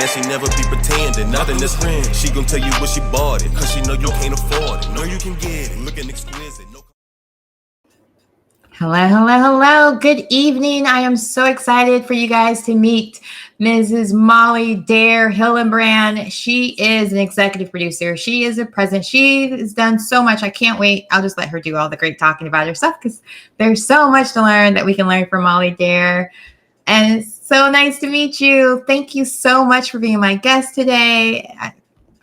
And she never be pretending, nothing is friend. She gon' tell you what she bought it, cause she know you can't afford it. Know you can get it, looking exquisite. Hello, hello, hello. Good evening. I am so excited for you guys to meet Mrs. Molly Dare Hillenbrand. She is an executive producer. She is a president. She has done so much. I can't wait. I'll just let her do all the great talking about herself because there's so much to learn that we can learn from Molly Dare. And it's so nice to meet you. Thank you so much for being my guest today.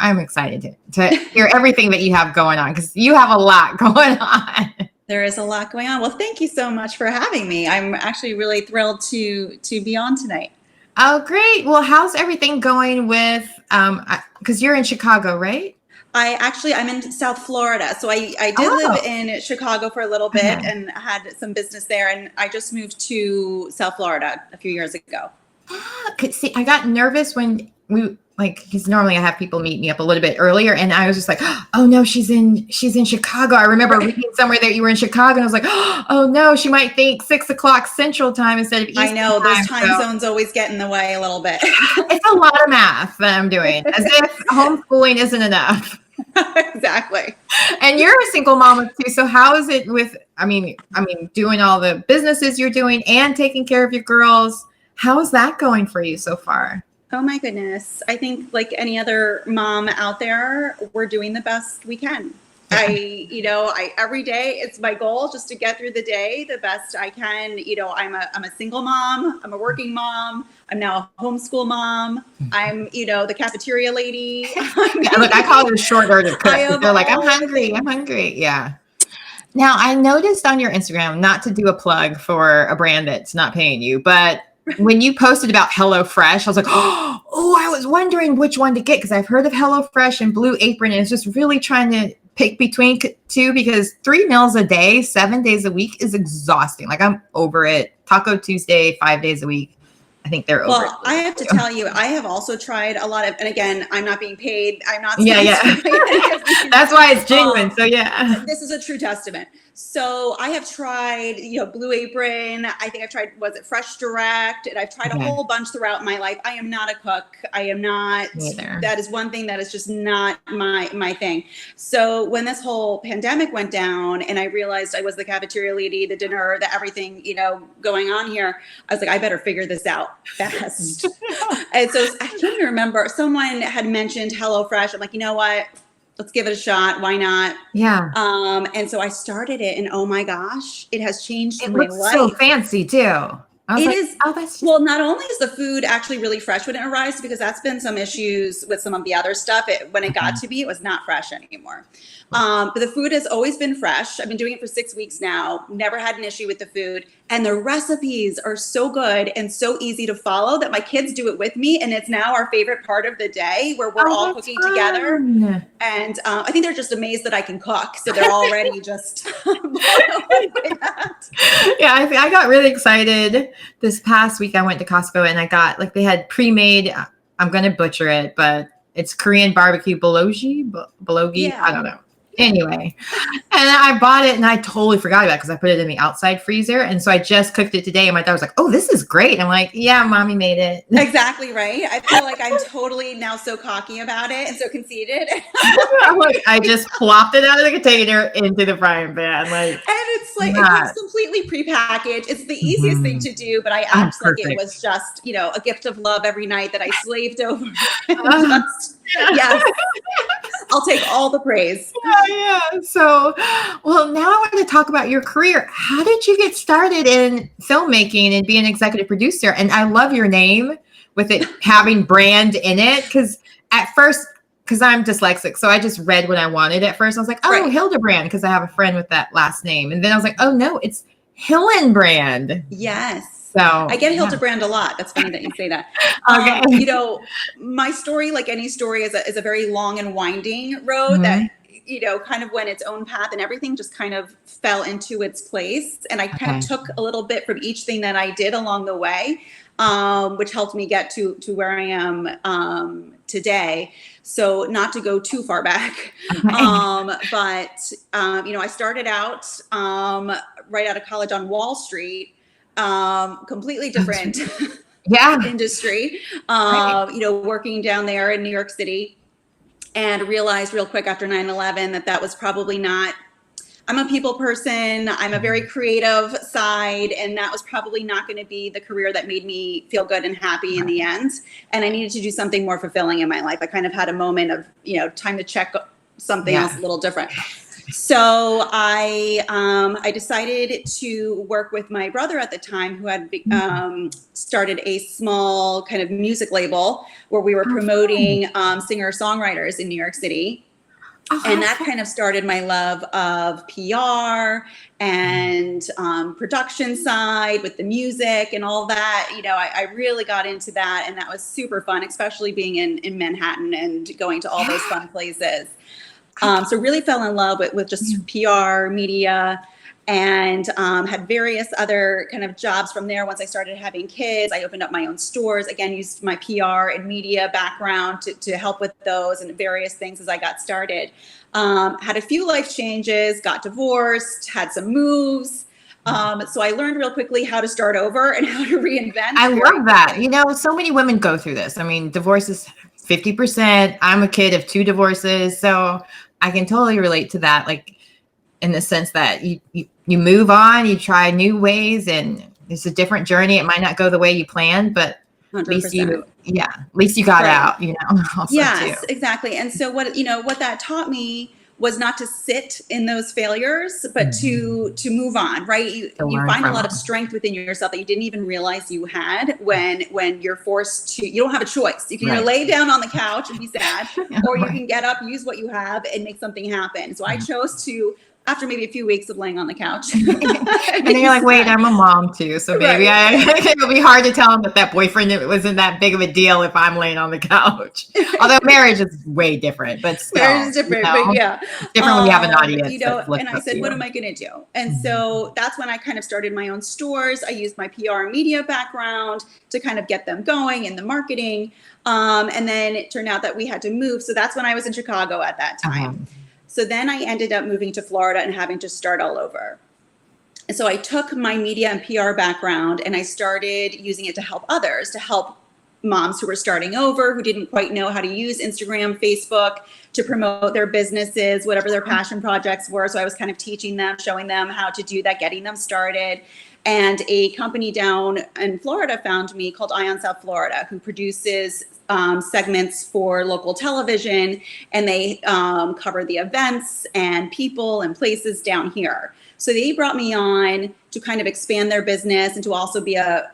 I'm excited to hear everything that you have going on because you have a lot going on. There is a lot going on. Well, thank you so much for having me. I'm actually really thrilled to be on tonight. Oh, great. Well, how's everything going with, because you're in Chicago, right? I'm in South Florida. So I did live in Chicago for a little bit and had some business there. And I just moved to South Florida a few years ago. See, I got nervous when because normally I have people meet me up a little bit earlier, and I was just like, oh no, she's in Chicago. I remember reading somewhere that you were in Chicago, and I was like, oh no, she might think 6 o'clock Central Time instead of Eastern I know those time so zones always get in the way a little bit. It's a lot of math that I'm doing, as if homeschooling isn't enough. Exactly. And you're a single mama too. So how is it with, I mean, doing all the businesses you're doing and taking care of your girls? How is that going for you so far? Oh my goodness. I think like any other mom out there, we're doing the best we can. Every day it's my goal just to get through the day the best I can. I'm a single mom. I'm a working mom. I'm now a homeschool mom. I'm, the cafeteria lady. Look, I call it a short order cook. They're like, I'm hungry. Yeah. Now I noticed on your Instagram, not to do a plug for a brand that's not paying you, but when you posted about Hellofresh, I was like, oh, I was wondering which one to get because I've heard of Hellofresh and Blue Apron, and it's just really trying to pick between two because 3 meals a day, 7 days a week is exhausting. Like I'm over it. Taco Tuesday, 5 days a week. I think they're over. Well, I have to tell you, I have also tried a lot of, and again, I'm not being paid. I'm not. Yeah. That's why it's genuine. So yeah. This is a true testament. So I have tried, Blue Apron. I think I've tried, was it Fresh Direct? And I've tried a whole bunch throughout my life. I am not a cook. I am not. Neither. That is one thing that is just not my thing. So when this whole pandemic went down and I realized I was the cafeteria lady, the dinner, the everything, going on here, I was like, I better figure this out fast. And so I can't even remember. Someone had mentioned HelloFresh. I'm like, you know what? Let's give it a shot. Why not? Yeah. And so I started it, and oh my gosh, it has changed my life. It looks so fancy too. Well, not only is the food actually really fresh when it arrives, because that's been some issues with some of the other stuff. When it got to be, it was not fresh anymore. But the food has always been fresh. I've been doing it for 6 weeks now. Never had an issue with the food. And the recipes are so good and so easy to follow that my kids do it with me. And it's now our favorite part of the day where we're all cooking together. And I think they're just amazed that I can cook. So they're already just blown away by that. Yeah, I got really excited. This past week I went to Costco and I got, they had pre-made, I'm going to butcher it, but it's Korean barbecue bulgogi. Yeah. I don't know. Anyway, and I bought it and I totally forgot about it because I put it in the outside freezer. And so I just cooked it today and my daughter was like, oh, this is great. I'm like, yeah, mommy made it. Exactly right. I feel like I'm totally now so cocky about it and so conceited. I just plopped it out of the container into the frying pan. And it's like, it comes completely prepackaged. It's the easiest thing to do, but I act like it was just, a gift of love every night that I slaved over. Yes, I'll take all the praise. Yeah. So, well, now I want to talk about your career. How did you get started in filmmaking and be an executive producer? And I love your name with it having brand in it. Because at first, because I'm dyslexic, so I just read what I wanted at first. I was like, oh, Hillenbrand, because I have a friend with that last name. And then I was like, oh, no, it's Hillenbrand. Yes. So I get Hillenbrand a lot. That's funny that you say that. Okay. My story, like any story, is a very long and winding road that, kind of went its own path and everything just kind of fell into its place. And I kind of took a little bit from each thing that I did along the way, which helped me get to where I am today. So not to go too far back, but I started out right out of college on Wall Street. Completely different industry, Right. working down there in New York City, and realized real quick after 9/11 that was probably not. I'm a people person. I'm a very creative side, and that was probably not going to be the career that made me feel good and happy in the end. And I needed to do something more fulfilling in my life. I kind of had a moment of, time to check something else a little different. So I decided to work with my brother at the time, who had started a small kind of music label where we were promoting singer-songwriters in New York City. And that kind of started my love of PR and production side with the music and all that. I really got into that, and that was super fun, especially being in Manhattan and going to all those fun places. So really fell in love with just PR, media, and had various other kind of jobs from there. Once I started having kids, I opened up my own stores, again, used my PR and media background to help with those and various things as I got started. Had a few life changes, got divorced, had some moves. So I learned real quickly how to start over and how to reinvent. I love that. So many women go through this. I mean, divorce is 50%. I'm a kid of 2 divorces. So I can totally relate to that. Like, in the sense that you move on, you try new ways, and it's a different journey. It might not go the way you planned, but 100%. at least you got out, Yes, too. Exactly. And so what that taught me was not to sit in those failures, but to move on, right? You find a lot of strength within yourself that you didn't even realize you had when you're forced to, you don't have a choice. You can either lay down on the couch and be sad, or you can get up, use what you have, and make something happen. So I chose to, after maybe a few weeks of laying on the couch. And then you're like, wait, I'm a mom too. So maybe it'll be hard to tell him that boyfriend wasn't that big of a deal if I'm laying on the couch. Although marriage is way different, but still. Marriage is different, but yeah. It's different when you have an audience. And I said, what am I going to do? And so that's when I kind of started my own stores. I used my PR and media background to kind of get them going in the marketing. And then it turned out that we had to move. So that's when I was in Chicago at that time. So then I ended up moving to Florida and having to start all over. And so I took my media and PR background and I started using it to help others, to help moms who were starting over, who didn't quite know how to use Instagram, Facebook to promote their businesses, whatever their passion projects were. So I was kind of teaching them, showing them how to do that, getting them started. And a company down in Florida found me called Ion South Florida, who produces segments for local television, and they cover the events and people and places down here. So they brought me on to kind of expand their business and to also be a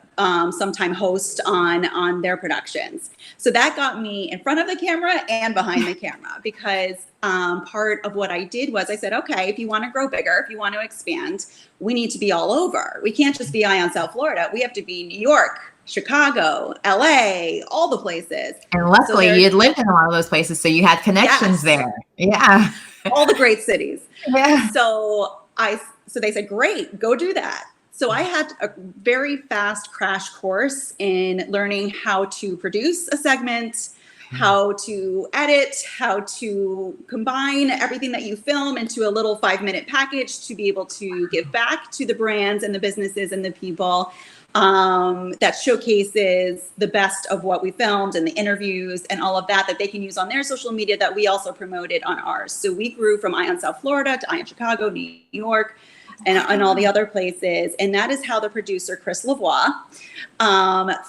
sometime host on their productions. So that got me in front of the camera and behind the camera, because part of what I did was I said, okay, if you want to grow bigger, if you want to expand, we need to be all over. We can't just be Ion South Florida. We have to be New York, Chicago, LA, all the places. And luckily you had lived in a lot of those places, so you had connections there. Yeah. All the great cities. Yeah. So they said, great, go do that. So I had a very fast crash course in learning how to produce a segment, how to edit, how to combine everything that you film into a little 5-minute package to be able to give back to the brands and the businesses and the people. That showcases the best of what we filmed and the interviews and all of that they can use on their social media that we also promoted on ours. So we grew from Ion South Florida to Ion Chicago, New York, and all the other places. And that is how the producer, Chris Lavoie,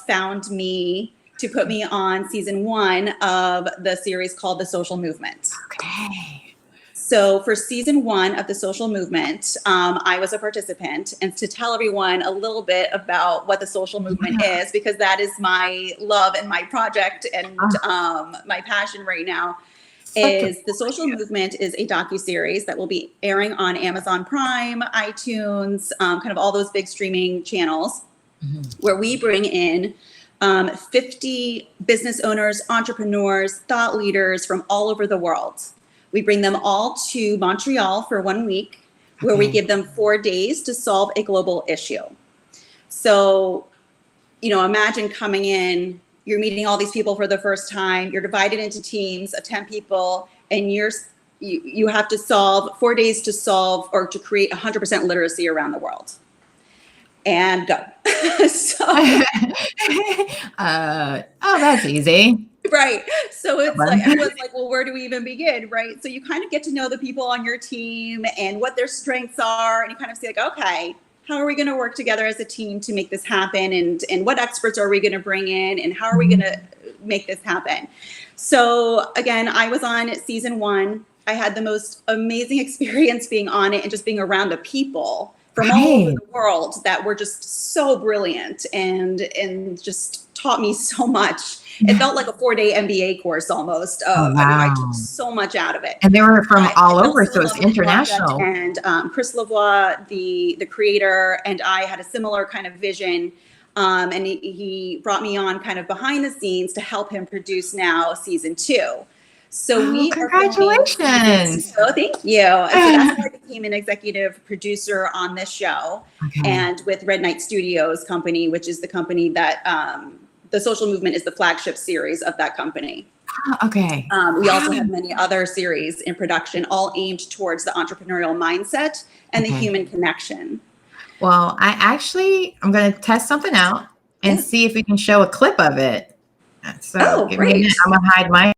found me to put me on season 1 of the series called The Social Movement. Okay. So for season 1 of The Social Movement, I was a participant. And to tell everyone a little bit about what The Social Movement is, because that is my love and my project and my passion right now, is The Social Movement is a docu-series that will be airing on Amazon Prime, iTunes, kind of all those big streaming channels, where we bring in 50 business owners, entrepreneurs, thought leaders from all over the world. We bring them all to Montreal for 1 week, where we give them 4 days to solve a global issue. So, imagine coming in, you're meeting all these people for the first time, you're divided into teams of 10 people, and you have to solve 4 days to solve or to create 100% literacy around the world. and go. So, oh, that's easy. right. So it's like, everyone's like, well, where do we even begin? Right. So you kind of get to know the people on your team and what their strengths are. And you kind of say like, okay, how are we going to work together as a team to make this happen? And what experts are we going to bring in? And how are we going to make this happen? So again, I was on season 1. I had the most amazing experience being on it and just being around the people from all over the world that were just so brilliant and just taught me so much. It felt like a 4-day MBA course almost. Oh, wow. I mean, I took so much out of it. And they were from all over, so it's international. And Chris Lavoie, the creator, and I had a similar kind of vision. And he brought me on kind of behind the scenes to help him produce now season 2. So congratulations. So thank you. So that's how I became an executive producer on this show. And with Red Knight Studios company, which is the company that the Social Movement is the flagship series of that company. We also have many other series in production, all aimed towards the entrepreneurial mindset and the human connection. Well, I'm going to test something out and see if we can show a clip of it. So give me a minute. I'm going to hide my.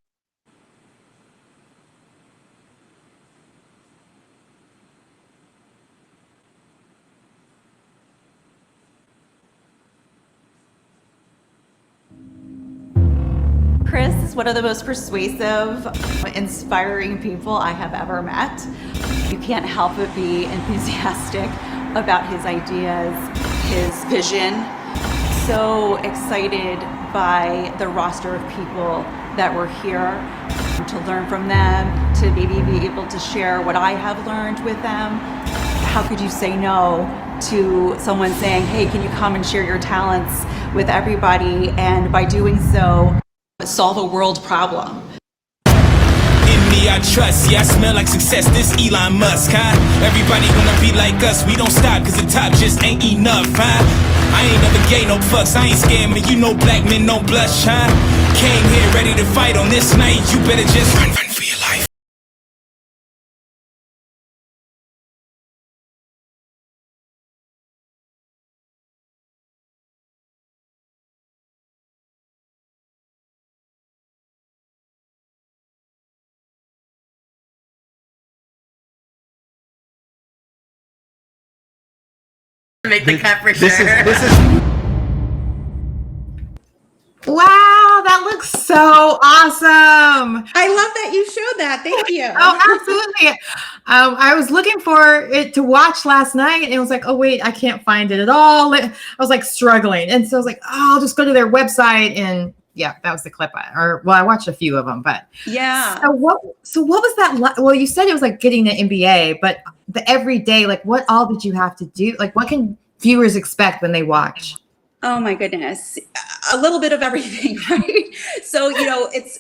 Chris is one of the most persuasive, inspiring people I have ever met. You can't help but be enthusiastic about his ideas, his vision. So excited by the roster of people that were here to learn from them, to maybe be able to share what I have learned with them. How could you say no to someone saying, hey, can you come and share your talents with everybody? And by doing so, solve a world problem. In me I trust, yeah I smell like success, this Elon Musk, huh? Everybody wanna be like us, we don't stop cause the top just ain't enough, huh? I ain't never gave no fucks, I ain't scared, man, you know black men don't blush, huh? Came here ready to fight on this night, you better just run for your life. Make the cut for sure. This is. Wow, that looks so awesome. I love that you showed that. Thank you. Oh, absolutely. I was looking for it to watch last night and it was like, oh, wait, I can't find it at all. I was like struggling. And so I was like, oh, I'll just go to their website. And yeah, that was the clip. I watched a few of them, but yeah. So what was that? Well, you said it was like getting an MBA, but the everyday, like what all did you have to do? Like what can viewers expect when they watch? Oh my goodness. A little bit of everything, right? So,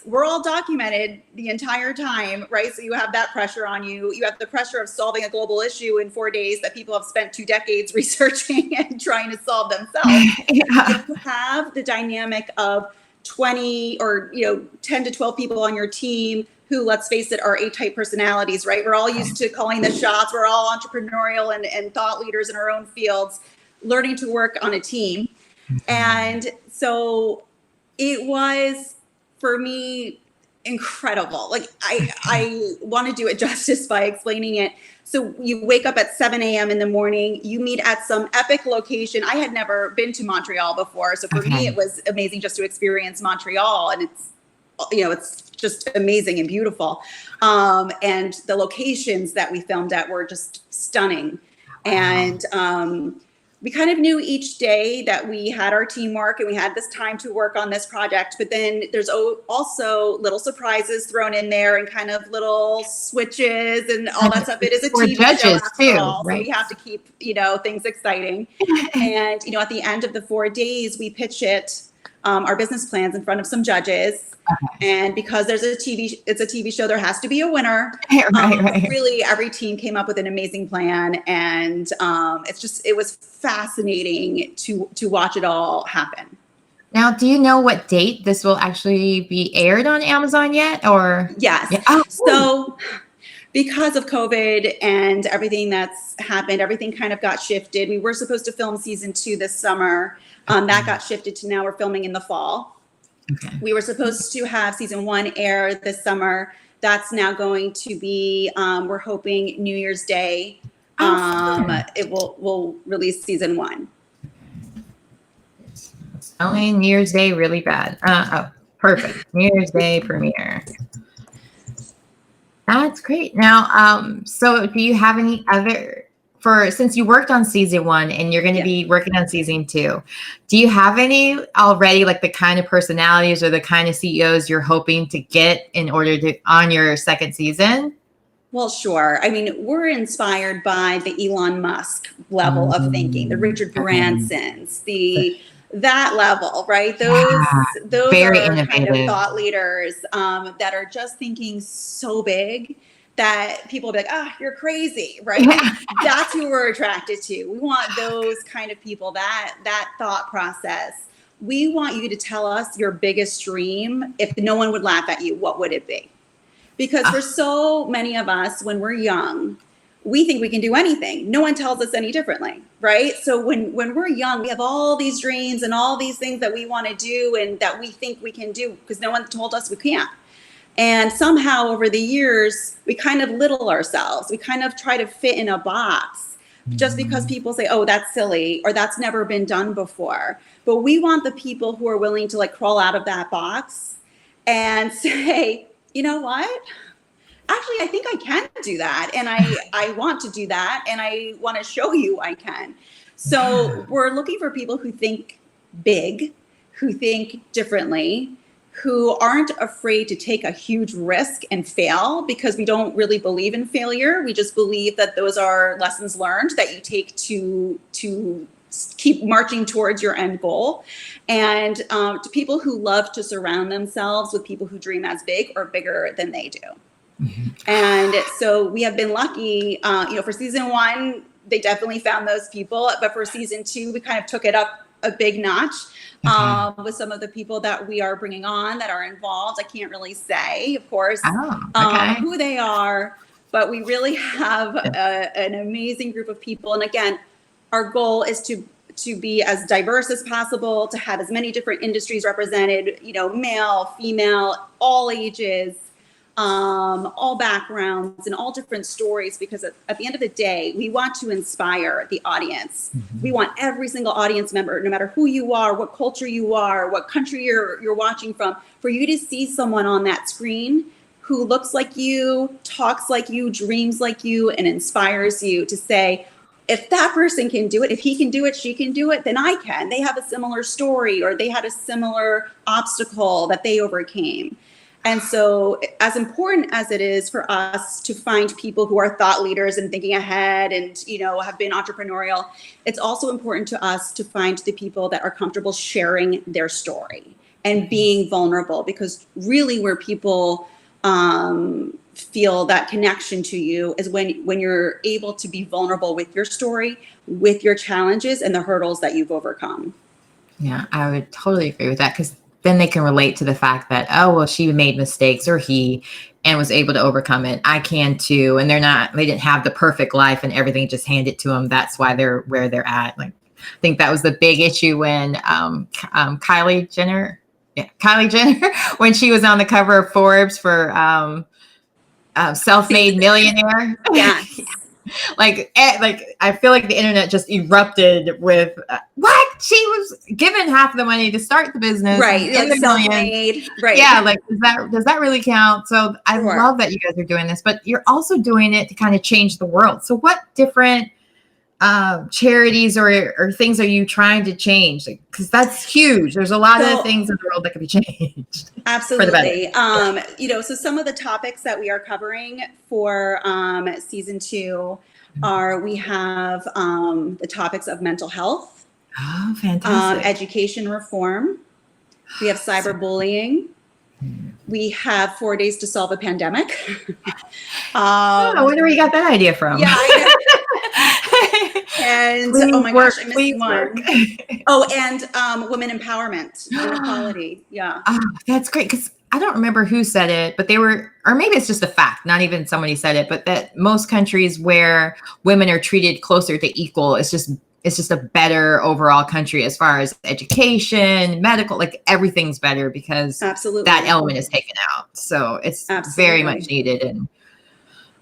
we're all documented the entire time, right? So you have that pressure on you. You have the pressure of solving a global issue in 4 days that people have spent 2 decades researching and trying to solve themselves. Yeah. You have the dynamic of 20 or, 10 to 12 people on your team who, let's face it, are A-type personalities, right? We're all used to calling the shots. We're all entrepreneurial and thought leaders in our own fields, learning to work on a team. And so it was, for me, incredible. Like I want to do it justice by explaining it. So you wake up at 7 a.m. in the morning, you meet at some epic location. I had never been to Montreal before. So for me, it was amazing just to experience Montreal. And it's just amazing and beautiful. And the locations that we filmed at were just stunning. And we kind of knew each day that we had our teamwork and we had this time to work on this project, but then there's also little surprises thrown in there and kind of little switches and all that stuff. It is a TV show after all, right? So we have to keep, things exciting. And, at the end of the 4 days, we pitch it, our business plans in front of some judges. And because it's a TV show, there has to be a winner. Right. Really, every team came up with an amazing plan, and it was fascinating to watch it all happen. Now, do you know what date this will actually be aired on Amazon yet? Or yes. Yeah. Oh, so because of COVID and everything that's happened, everything kind of got shifted. We were supposed to film season 2 this summer. That got shifted to now we're filming in the fall. Okay. We were supposed to have season 1 air this summer. That's now going to be, we're hoping New Year's Day. We'll release season 1. Only New Year's Day really bad. Perfect. New Year's Day premiere. That's great. Now, so do you have any other, since you worked on season 1 and you're going to be working on season 2, do you have any already, like the kind of personalities or the kind of CEOs you're hoping to get in order to on your second season? Well, sure. I mean, we're inspired by the Elon Musk level of thinking, the Richard Bransons, that level, right? Those very are innovative kind of thought leaders that are just thinking so big that people will be like, you're crazy, right? That's who we're attracted to. We want those kind of people, that thought process. We want you to tell us your biggest dream. If no one would laugh at you, what would it be? Because for so many of us, when we're young, we think we can do anything. No one tells us any differently, right? So when we're young, we have all these dreams and all these things that we want to do and that we think we can do because no one told us we can't. And somehow over the years, we kind of little ourselves. We kind of try to fit in a box just because people say, oh, that's silly or that's never been done before. But we want the people who are willing to like crawl out of that box and say, you know what? Actually, I think I can do that. And I want to do that. And I want to show you I can. So we're looking for people who think big, who think differently, who aren't afraid to take a huge risk and fail because we don't really believe in failure. We just believe that those are lessons learned that you take to keep marching towards your end goal. And to people who love to surround themselves with people who dream as big or bigger than they do. And so we have been lucky, for season 1, they definitely found those people. But for season 2, we kind of took it up a big notch with some of the people that we are bringing on that are involved. I can't really say, of course, who they are, but we really have an amazing group of people. And again, our goal is to be as diverse as possible, to have as many different industries represented, male, female, all ages, all backgrounds and all different stories, because at the end of the day, we want to inspire the audience. We want every single audience member, no matter who you are, what culture you are, what country you're watching from, for you to see someone on that screen who looks like you, talks like you, dreams like you, and inspires you to say, if that person can do it, if he can do it, she can do it, then I can. They have a similar story or they had a similar obstacle that they overcame. And so as important as it is for us to find people who are thought leaders and thinking ahead and, have been entrepreneurial, it's also important to us to find the people that are comfortable sharing their story and being vulnerable, because really where people feel that connection to you is when you're able to be vulnerable with your story, with your challenges and the hurdles that you've overcome. Yeah, I would totally agree with that, because then they can relate to the fact that, oh, well, she made mistakes or he and was able to overcome it. I can too. And they didn't have the perfect life and everything just handed to them. That's why they're where they're at. Like, I think that was the big issue when Kylie Jenner, when she was on the cover of Forbes for self-made millionaire. Yeah. Like I feel like the internet just erupted with what? She was given half the money to start the business, right? In like the million, right? Yeah, like does that really count? So I love that you guys are doing this, but you're also doing it to kind of change the world. So what different charities or things are you trying to change? Because that's huge. There's a lot of things in the world that can be changed. Absolutely. So some of the topics that we are covering for season 2 are, we have the topics of mental health. Oh, fantastic. Education reform. We have cyberbullying. We have 4 days to solve a pandemic. I wonder where you got that idea from. Yeah, and oh my gosh, I missed one. Oh, and women empowerment and equality. Yeah. Oh, that's great, because I don't remember who said it, but they were, or maybe it's just a fact, not even somebody said it, but that most countries where women are treated closer to equal, it's just a better overall country as far as education, medical, like everything's better because Absolutely. that element is taken out. So it's Absolutely. very much needed. And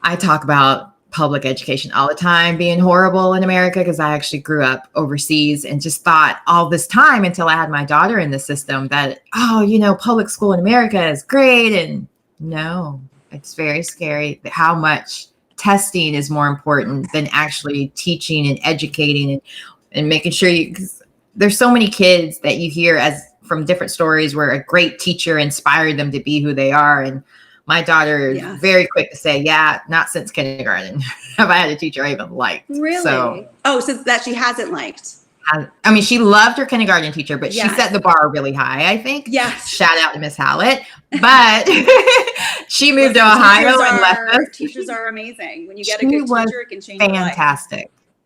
I talk about public education all the time being horrible in America because I actually grew up overseas and just thought all this time until I had my daughter in the system that, public school in America is great. And no, it's very scary how much testing is more important than actually teaching and educating and making sure because there's so many kids that you hear from different stories where a great teacher inspired them to be who they are. And my daughter is very quick to say, not since kindergarten have I had a teacher I even liked. Really? So that she hasn't liked. I mean, she loved her kindergarten teacher, but she set the bar really high, I think. Yes. Shout out to Miss Hallett. But she moved to Ohio and left us. Teachers are amazing. When you get a good teacher, it can change your life.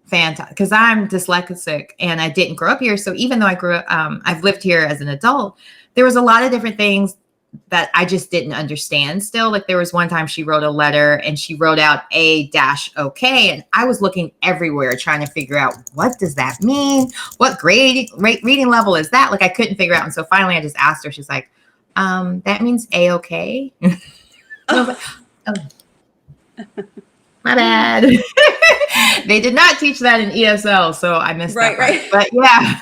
Fantastic. Because I'm dyslexic and I didn't grow up here. So even though I grew up, I've lived here as an adult, there was a lot of different things that I just didn't understand still. Like there was one time she wrote a letter and she wrote out A-OK. And I was looking everywhere trying to figure out what does that mean? What reading level is that? Like I couldn't figure out. And so finally I just asked her, she's like, that means A-OK. I was like, oh, my bad. They did not teach that in ESL. So I missed that part. Right. But yeah.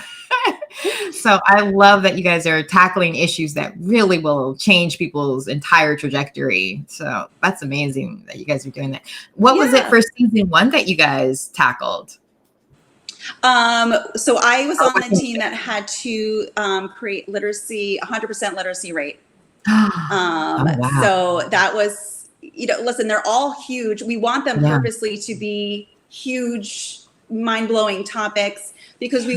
So I love that you guys are tackling issues that really will change people's entire trajectory. So that's amazing that you guys are doing that. What was it for season 1 that you guys tackled? So I was on the team that had to create 100% literacy rate. Wow. So that was, listen, they're all huge. We want them purposely to be huge, mind-blowing topics. Because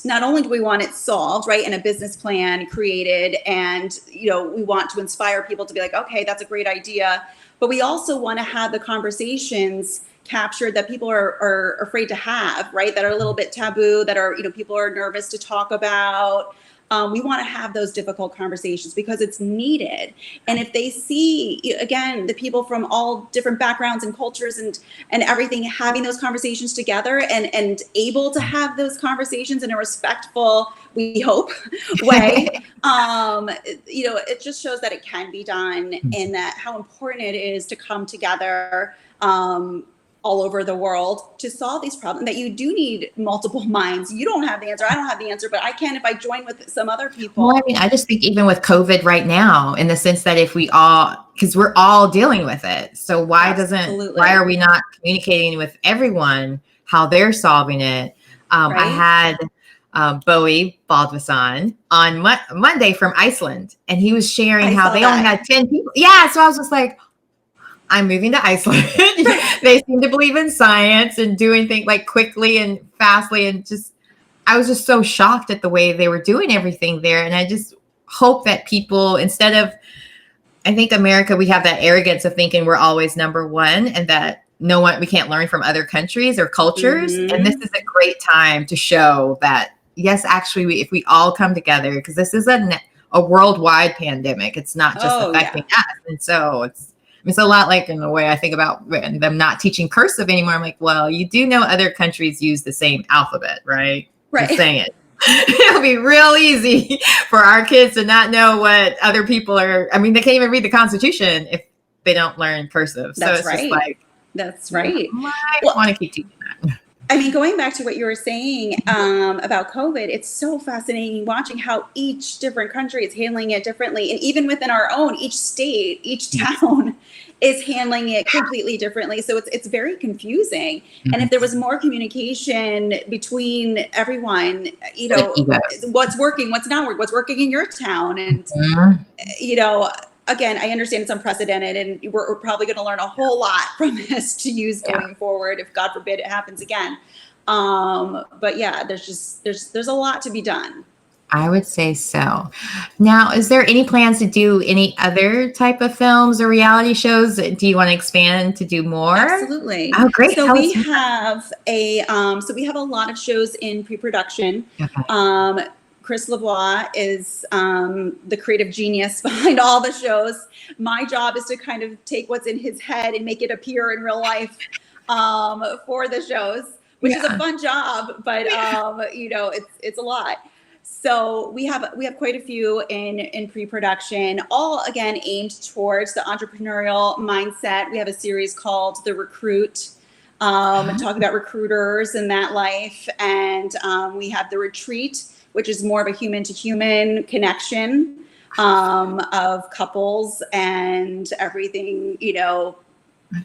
not only do we want it solved, right, and a business plan created, and, we want to inspire people to be like, okay, that's a great idea. But we also want to have the conversations captured that people are afraid to have, right, that are a little bit taboo, that are, people are nervous to talk about. We want to have those difficult conversations because it's needed. And if they see, again, the people from all different backgrounds and cultures and everything having those conversations together and able to have those conversations in a respectful, we hope, way, it just shows that it can be done and that how important it is to come together all over the world to solve these problems, that you do need multiple minds. You don't have the answer. I don't have the answer, but I can if I join with some other people. Well, I mean, I just think even with COVID right now, in the sense that if we all, because we're all dealing with it. So why are we not communicating with everyone how they're solving it? I had Bowie Baldwin on Monday from Iceland, and he was sharing how they only had 10 people. Yeah. So I was just like, I'm moving to Iceland. They seem to believe in science and doing things like quickly and fastly. And I was just so shocked at the way they were doing everything there. And I just hope that people, instead of, I think America, we have that arrogance of thinking we're always number one and that we can't learn from other countries or cultures. Mm-hmm. And this is a great time to show that, yes, actually, if we all come together, because this is a worldwide pandemic, it's not just affecting us. And so it's a lot like in the way I think about them not teaching cursive anymore. I'm like, well, you do know other countries use the same alphabet, right? Right. I'm saying it. It'll be real easy for our kids to not know what other people are. I mean, they can't even read the Constitution if they don't learn cursive. So it's just like, that's right. I want to keep teaching that. I mean, going back to what you were saying about COVID, it's so fascinating watching how each different country is handling it differently. And even within our own, each state, each town is handling it completely differently. So it's very confusing. Mm-hmm. And if there was more communication between everyone, what's working, what's not working, what's working in your town. And, again, I understand it's unprecedented and we're probably going to learn a whole lot from this to use going forward if, God forbid, it happens again. But yeah, there's a lot to be done. I would say so. Now, is there any plans to do any other type of films or reality shows? Do you want to expand to do more? Absolutely. Oh, great. So we have a lot of shows in pre-production. Okay. Chris Lavoie is the creative genius behind all the shows. My job is to kind of take what's in his head and make it appear in real life for the shows, which is a fun job, but it's a lot. So we have quite a few in pre-production, all again aimed towards the entrepreneurial mindset. We have a series called The Recruit, talk about recruiters and that life, and we have The Retreat, which is more of a human to human connection of couples and everything,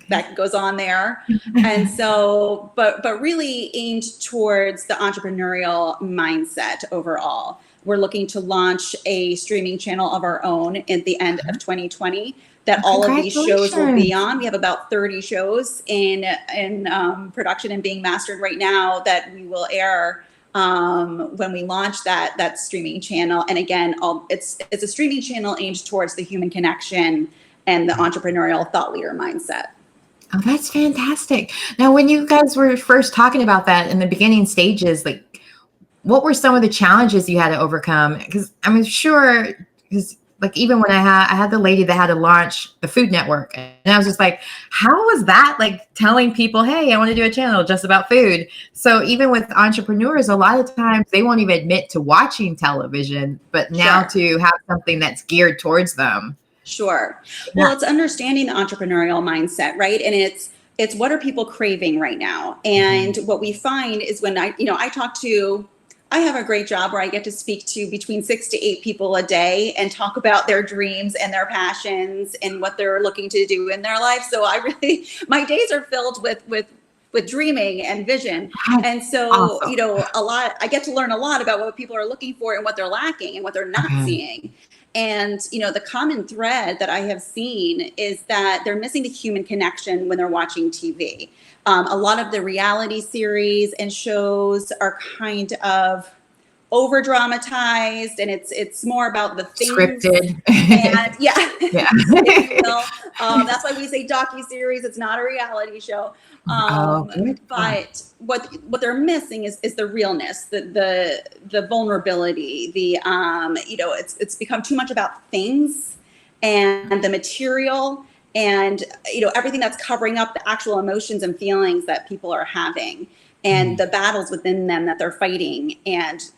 that goes on there. And so, but really aimed towards the entrepreneurial mindset overall. We're looking to launch a streaming channel of our own at the end of 2020 that all of these shows will be on. We have about 30 shows in production and being mastered right now that we will air when we launch that streaming channel. And again, it's a streaming channel aimed towards the human connection and the entrepreneurial thought leader mindset. Oh, that's fantastic. Now, when you guys were first talking about that in the beginning stages, like, what were some of the challenges you had to overcome? Because I'm sure, because like even when I had the lady that had to launch the Food Network, and I was just like, how was that like telling people, hey, I want to do a channel just about food? So even with entrepreneurs, a lot of times they won't even admit to watching television, but now to have something that's geared towards them. Sure. Well, it's understanding the entrepreneurial mindset, right? And it's what are people craving right now? And what we find is when I have a great job where I get to speak to between 6 to 8 people a day and talk about their dreams and their passions and what they're looking to do in their life. So my days are filled with dreaming and vision. And so, I get to learn a lot about what people are looking for and what they're lacking and what they're not seeing. And, the common thread that I have seen is that they're missing the human connection when they're watching TV. A lot of the reality series and shows are kind of over dramatized, and it's more about the things scripted. And if you will. That's why we say Docu-Series. It's not a reality show. But what they're missing is the realness, the vulnerability, it's become too much about things and the material and everything that's covering up the actual emotions and feelings that people are having and the battles within them that they're fighting. And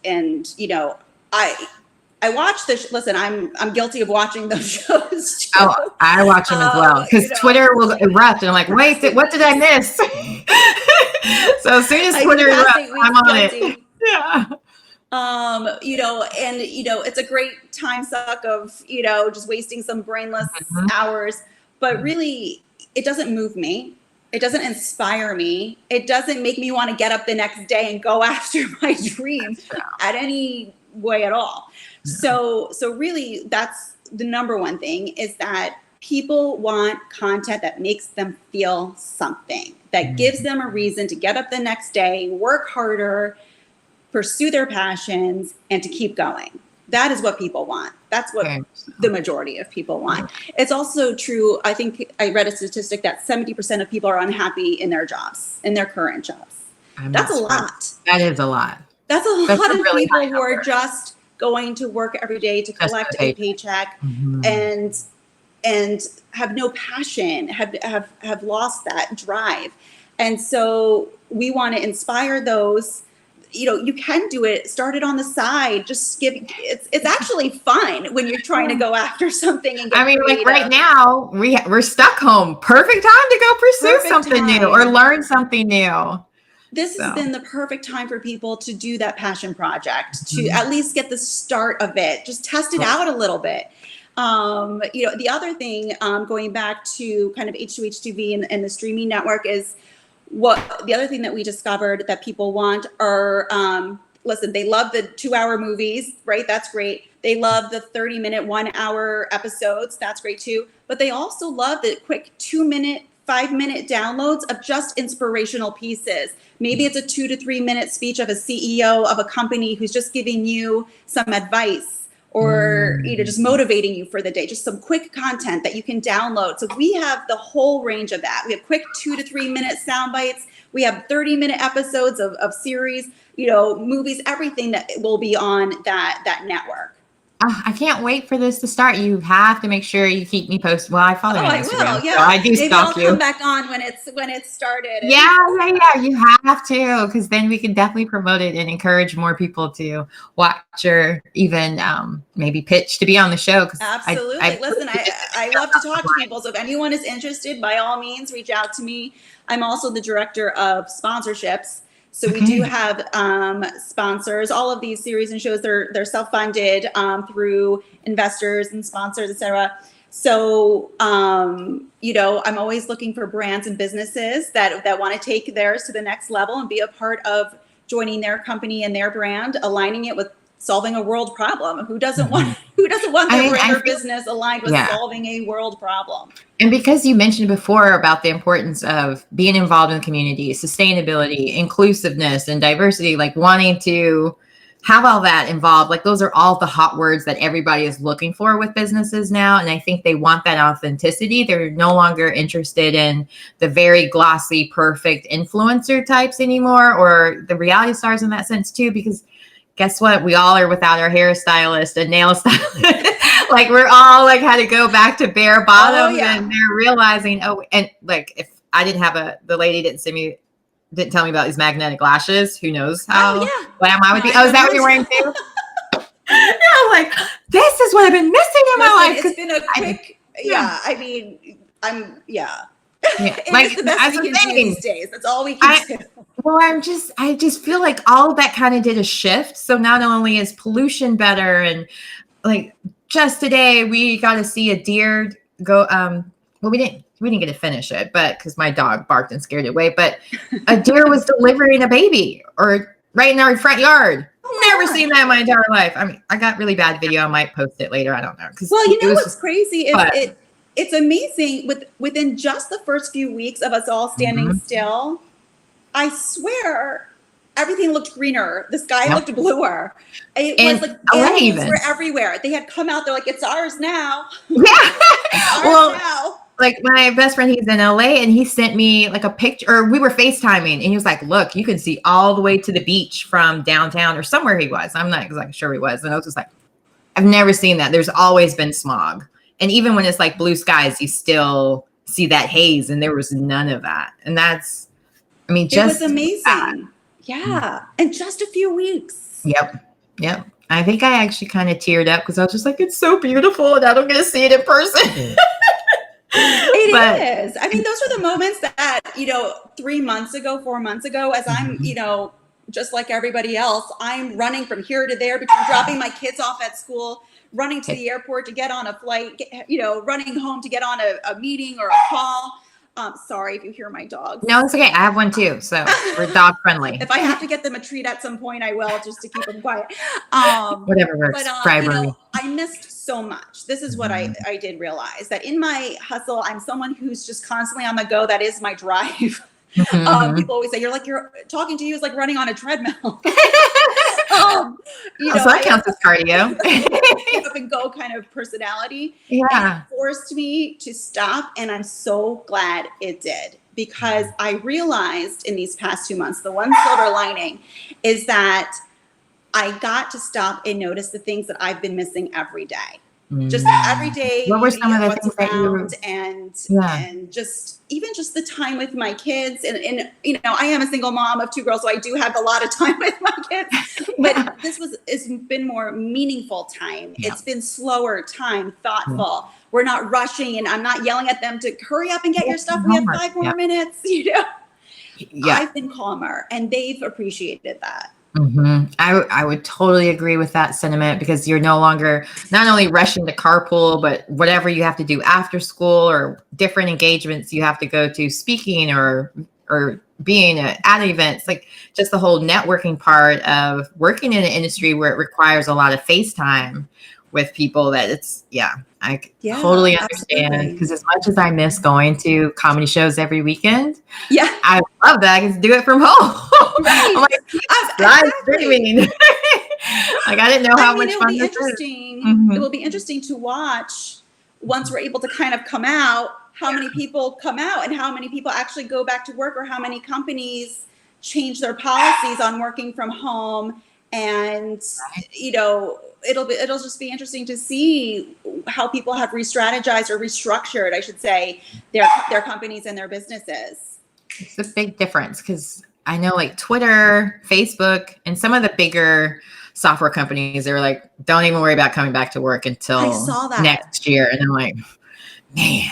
I watch this. Listen, I'm guilty of watching those shows too. Oh, I watch them as well because Twitter will erupt, and I'm like, wait, what did I miss? So as soon as Twitter erupts, I'm on it. Yeah. It's a great time suck of just wasting some brainless hours, but really, it doesn't move me. It doesn't inspire me. It doesn't make me want to get up the next day and go after my dream at any way at all. So really that's the number one thing, is that people want content that makes them feel something, that gives them a reason to get up the next day, work harder, pursue their passions, and to keep going. That is what people want. That's what the majority of people want. It's also true. I think I read a statistic that 70% of people are unhappy in their jobs, in their current jobs. That's a lot. That is a lot. That's a lot of really people who are just going to work every day to collect a paycheck and have no passion, have lost that drive. And so we want to inspire those. You can do it. Start it on the side. Just it's actually fun when you're trying to go after something and get creative. Like right now we're stuck home. Perfect time to go pursue something new or learn something new. This has been the perfect time for people to do that passion project, to at least get the start of it, just test it out a little bit. The other thing, going back to kind of H2H2V and the streaming network, is the other thing that we discovered that people want are, they love the 2-hour movies, right? That's great. They love the 30-minute, 1-hour episodes. That's great too. But they also love the quick 2-minute, 5-minute downloads of just inspirational pieces. Maybe it's a 2 to 3 minute speech of a CEO of a company who's just giving you some advice, or just motivating you for the day, just some quick content that you can download. So we have the whole range of that. We have quick 2 to 3 minute sound bites. We have 30-minute episodes of series, movies, everything that will be on that network. I can't wait for this to start. You have to make sure you keep me posted. Well, I follow you on Instagram, will, yeah. So I do Maybe stalk I'll you. come back on when it's started. Yeah. You have to, because then we can definitely promote it and encourage more people to watch or even maybe pitch to be on the show. Absolutely. Listen, I love to talk to people. So if anyone is interested, by all means, reach out to me. I'm also the director of sponsorships. So we do have sponsors. All of these series and shows, they're self-funded through investors and sponsors, et cetera. So, I'm always looking for brands and businesses that want to take theirs to the next level and be a part of joining their company and their brand, aligning it with solving a world problem. Who doesn't want their brand or business aligned with solving a world problem? And because you mentioned before about the importance of being involved in the community, sustainability, inclusiveness, and diversity, like wanting to have all that involved, like those are all the hot words that everybody is looking for with businesses now. And I think they want that authenticity. They're no longer interested in the very glossy, perfect influencer types anymore, or the reality stars in that sense too, because guess what? We all are without our hairstylist and nail stylist. Like we're all like had to go back to bare bottoms, and they're realizing, and like if I didn't have the lady didn't tell me about these magnetic lashes. Who knows how glam I would be? Oh, is that what you're wearing too? Yeah, like this is what I've been missing in my life. It's been a quick, I mean, Like it's the best we can do these days. That's all we can do. Well, I just feel like all of that kind of did a shift. So not only is pollution better, and like just today we got to see a deer go. Well, we didn't get to finish it, but because my dog barked and scared it away. But a deer was delivering a baby, or right in our front yard. Never seen that in my entire life. I mean, I got really bad video. I might post it later. I don't know. Well, what's crazy is it's amazing within just the first few weeks of us all standing still. I swear everything looked greener. The sky looked bluer. It was like animals were everywhere. They had come out. They're like, it's ours now. Yeah. Now. Like my best friend, he's in LA, and he sent me like a picture, or we were FaceTiming, and he was like, look, you can see all the way to the beach from downtown or somewhere he was. I'm not exactly sure he was. And I was just like, I've never seen that. There's always been smog. And even when it's like blue skies, you still see that haze, and there was none of that. And that's, I mean, it was amazing. Yeah. In just a few weeks. Yep. I think I actually kind of teared up because I was just like, it's so beautiful, and I don't get to see it in person. It is. I mean, those are the moments that, 3 months ago, 4 months ago, as I'm, just like everybody else, I'm running from here to there between dropping my kids off at school, running to the airport to get on a flight, running home to get on a meeting or a call. Sorry if you hear my dogs. No, it's okay. I have one too. So we're dog friendly. If I have to get them a treat at some point, I will, just to keep them quiet. Whatever works. But, I missed so much. This is what I did realize, that in my hustle, I'm someone who's just constantly on the go. That is my drive. People always say, you're talking to you is like running on a treadmill. So that counts as cardio. Get up and go kind of personality. Yeah. And it forced me to stop. And I'm so glad it did, because I realized in these past 2 months, the one silver lining is that I got to stop and notice the things that I've been missing every day. Just every day. What were some of the things that you and just even just the time with my kids, and I am a single mom of 2 girls, so I do have a lot of time with my kids. But it's been more meaningful time. It's been slower time, thoughtful. We're not rushing, and I'm not yelling at them to hurry up and get your stuff. We have 5 more minutes. I've been calmer, and they've appreciated that. I would totally agree with that sentiment, because you're no longer not only rushing to carpool, but whatever you have to do after school or different engagements you have to go to, speaking or being at events, like just the whole networking part of working in an industry where it requires a lot of face time with people. That I totally understand, because as much as I miss going to comedy shows every weekend, I love that I can do it from home. Right. I'm like, live streaming. Like, I didn't know how much it'll fun be this is. interesting. Mhm. It will be interesting to watch once we're able to kind of come out, how many people come out and how many people actually go back to work, or how many companies change their policies on working from home. And, it'll just be interesting to see how people have re-strategized or restructured, I should say, their companies and their businesses. It's a big difference because I know like Twitter, Facebook, and some of the bigger software companies, they're like, don't even worry about coming back to work until I saw that. next year. And I'm like, man,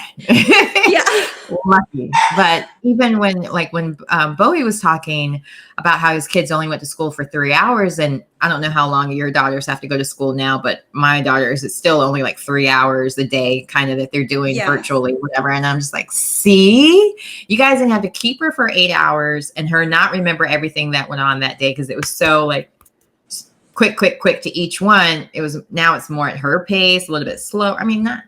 Yeah. lucky. But even when Bowie was talking about how his kids only went to school for 3 hours, and I don't know how long your daughters have to go to school now, but my daughters, it's still only like 3 hours a day kind of that they're doing virtually, whatever. And I'm just like, see, you guys didn't have to keep her for 8 hours and her not remember everything that went on that day because it was so like quick to each one. Now it's more at her pace, a little bit slow. I mean, not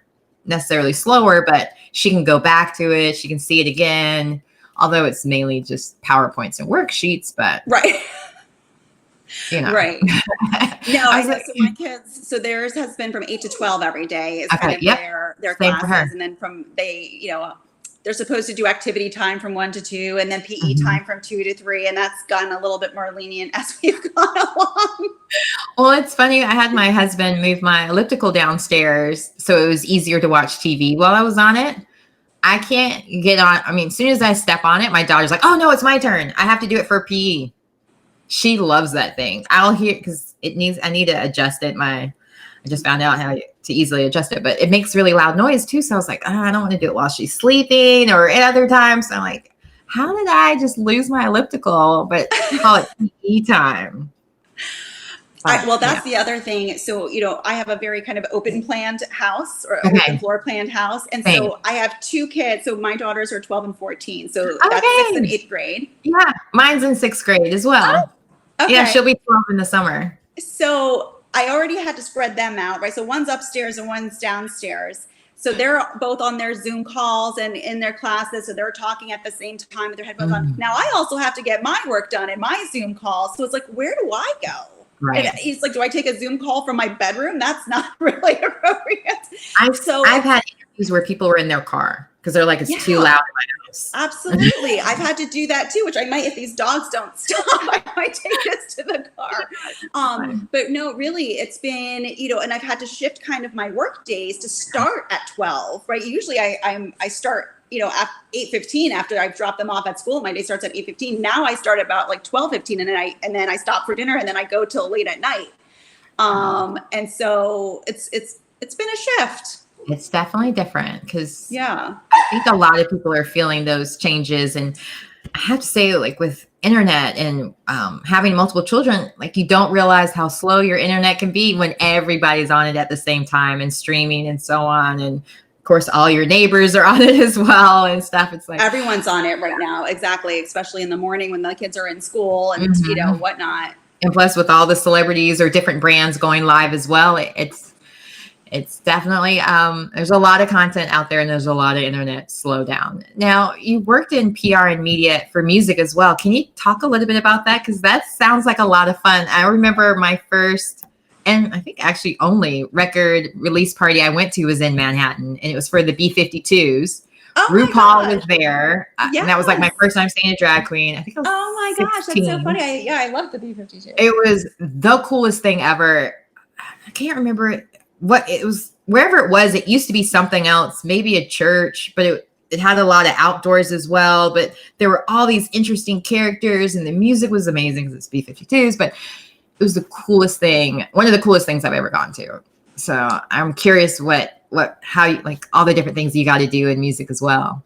necessarily slower, but she can go back to it. She can see it again, although it's mainly just PowerPoints and worksheets, but right. Right. No, I know. So my kids, theirs has been from 8 to 12 every day is kind of their Same for her. classes. And then they're supposed to do activity time from 1 to 2 and then PE time from 2 to 3. And that's gotten a little bit more lenient as we've gone along. Well, it's funny. I had my husband move my elliptical downstairs so it was easier to watch TV while I was on it. I can't get on. I mean, as soon as I step on it, my daughter's like, oh no, it's my turn. I have to do it for PE. She loves that thing. I'll hear because I need to adjust it. I just found out how to easily adjust it, but it makes really loud noise too. So I was like, I don't want to do it while she's sleeping or at other times. So I'm like, how did I just lose my elliptical, but call it PE time? Well, that's the other thing. So, I have a very kind of open planned house or open floor planned house. And so I have 2 kids. So my daughters are 12 and 14. So that's 6th and 8th grade. Yeah. Mine's in 6th grade as well. Oh, okay. Yeah. She'll be 12 in the summer. So I already had to spread them out, right? So one's upstairs and one's downstairs. So they're both on their Zoom calls and in their classes. So they're talking at the same time with their headphones on. Now I also have to get my work done in my Zoom calls. So it's like, where do I go? Right. And he's like, do I take a Zoom call from my bedroom? That's not really appropriate. I've had interviews where people were in their car because they're like, it's too loud in my house. Absolutely. I've had to do that too, which I might, if these dogs don't stop, I might take this to the car. But no, really, it's been, and I've had to shift kind of my work days to start at 12, right? Usually I start at 8:15 after I've dropped them off at school. My day starts at 8:15. Now I start about like 12:15 and then I stop for dinner and then I go till late at night. And so it's been a shift. It's definitely different because I think a lot of people are feeling those changes. And I have to say, like with internet and having multiple children, like you don't realize how slow your internet can be when everybody's on it at the same time and streaming and so on. And of course, all your neighbors are on it as well and stuff. It's like everyone's on it right now. Exactly. Especially in the morning when the kids are in school and, whatnot. And plus with all the celebrities or different brands going live as well, it's definitely, there's a lot of content out there and there's a lot of internet slowdown. Now, you worked in PR and media for music as well. Can you talk a little bit about that? Because that sounds like a lot of fun. I remember my first, and I think actually only record release party I went to was in Manhattan, and it was for the B-52s. Oh RuPaul was there. Yes. And that was like my first time seeing a drag queen. I think I was Oh my 16. gosh, that's so funny. I love the B-52. It was the coolest thing ever. I can't remember what it was. Wherever it was, it used to be something else, maybe a church, but it had a lot of outdoors as well. But there were all these interesting characters and the music was amazing because it's B-52s, but it was the coolest thing. One of the coolest things I've ever gone to. So I'm curious how you like all the different things you got to do in music as well.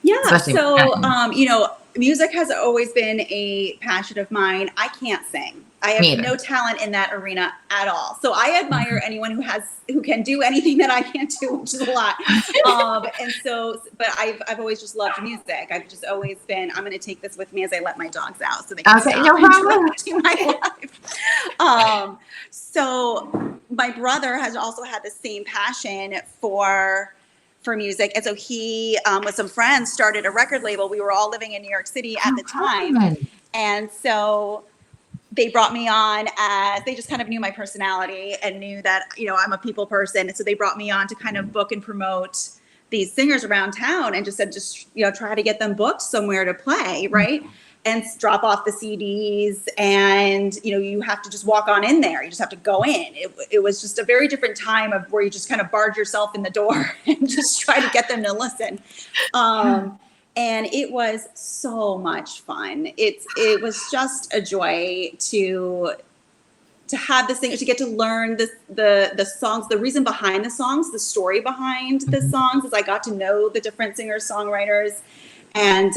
Yeah. So, music has always been a passion of mine. I can't sing. I have no talent in that arena at all. So I admire anyone who can do anything that I can't do, which is a lot. But I've always just loved music. I've just always been, I'm going to take this with me as I let my dogs out so they can stop interrupting my life. So my brother has also had the same passion for music. And so he, with some friends, started a record label. We were all living in New York City at the time. And so they brought me on as they just kind of knew my personality and knew that, I'm a people person. And so they brought me on to kind of book and promote these singers around town and just said, try to get them booked somewhere to play. Right. And drop off the CDs and, you have to just walk on in there. You just have to go in. It was just a very different time of where you just kind of barge yourself in the door and just try to get them to listen. And it was so much fun. It was just a joy to have this thing, to get to learn the songs, the reason behind the songs, the story behind the songs, as I got to know the different singers, songwriters, and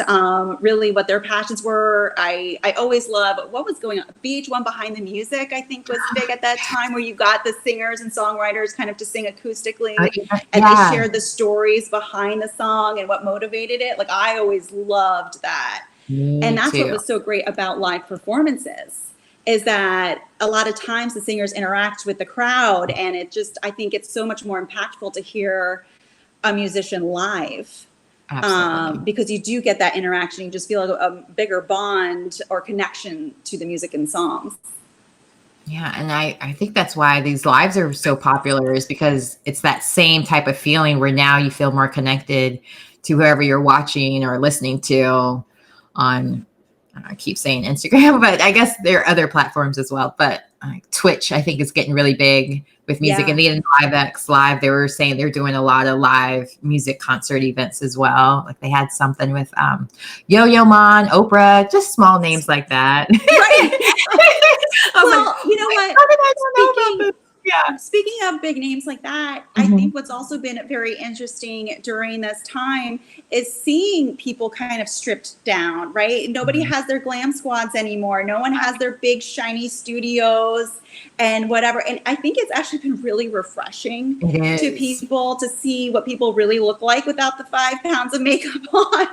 really what their passions were. I always love what was going on. VH1 Behind the Music, I think, was big at that time, where you got the singers and songwriters kind of to sing acoustically, and they shared the stories behind the song and what motivated it. Like, I always loved that. And that's what was so great about live performances, is that a lot of times the singers interact with the crowd, and I think it's so much more impactful to hear a musician live. Because you do get that interaction. You just feel like a bigger bond or connection to the music and songs. Yeah. And I think that's why these lives are so popular, is because it's that same type of feeling where now you feel more connected to whoever you're watching or listening to on, I keep saying Instagram, but I guess there are other platforms as well. But Twitch, I think, is getting really big with music. And even LiveX Live, they were saying they're doing a lot of live music concert events as well. Like, they had something with Yo-Yo Ma, Oprah, just small names like that. Right. Well, like, you know what? How did I not know about this? Yeah. Speaking of big names like that, I think what's also been very interesting during this time is seeing people kind of stripped down, right? Nobody has their glam squads anymore. No one has their big shiny studios and whatever. And I think it's actually been really refreshing to people to see what people really look like without the 5 pounds of makeup on.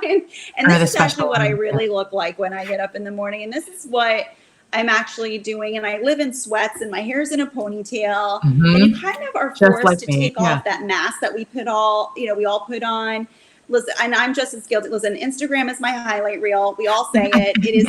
And this is actually what I really look like when I get up in the morning. And this is what I'm actually doing, and I live in sweats and my hair's in a ponytail, and you kind of are forced to take off that mask that we all put on. Listen, and I'm just as guilty. Listen, Instagram is my highlight reel. We all say it. It is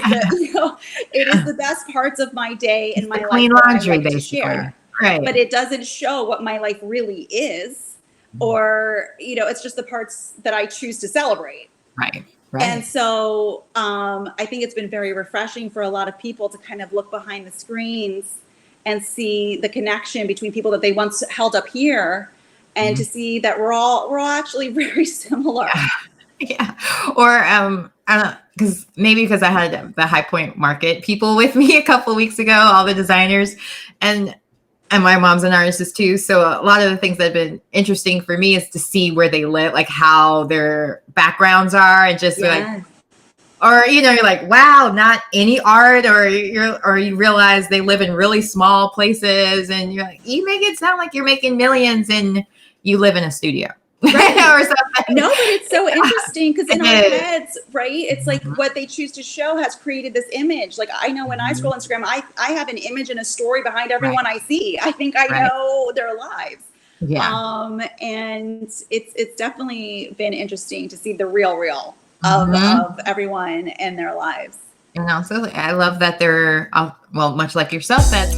it is the best parts of my day and my life. Clean laundry, like basically. Share. Right. But it doesn't show what my life really is, or it's just the parts that I choose to celebrate. Right. And so I think it's been very refreshing for a lot of people to kind of look behind the screens and see the connection between people that they once held up here, and to see that we're all actually very similar. Yeah. Or I don't know, because I had the High Point Market people with me a couple of weeks ago, all the designers, and my mom's an artist too. So a lot of the things that have been interesting for me is to see where they live, like how their backgrounds are, and just like, or, you're like, wow, not any art, or you realize they live in really small places, and you're like, you make it sound like you're making millions and you live in a studio. Right. Or something. No, but it's so interesting, because in our heads, right, it's like what they choose to show has created this image. Like, I know when I scroll Instagram, I have an image and a story behind everyone I see. I think I know their lives. Yeah. And it's definitely been interesting to see the real of everyone and their lives. And also, I love that they're, much like yourself, that